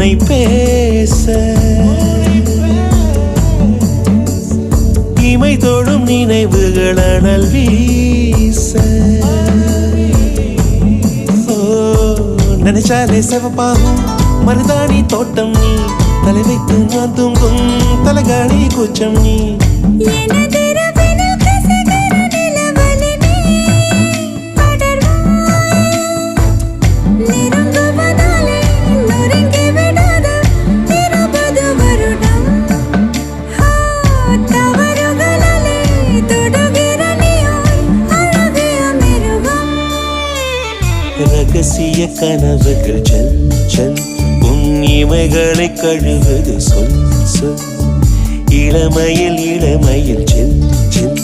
உனை பேச இமை தொடும் நினைவுகள் அனல் வீச நினைச்சாலே செவப்பாகும் மருதாணி தோட்டம் நீ தலை வைத்து நான் தூங்கும் தலகாணி கூச்சம் நீ ரகசிய கனவுகள் செல் செல் உன் இமைகளை கழுவது சொல் சொல் இளமையில் இளமையில் செல் செல்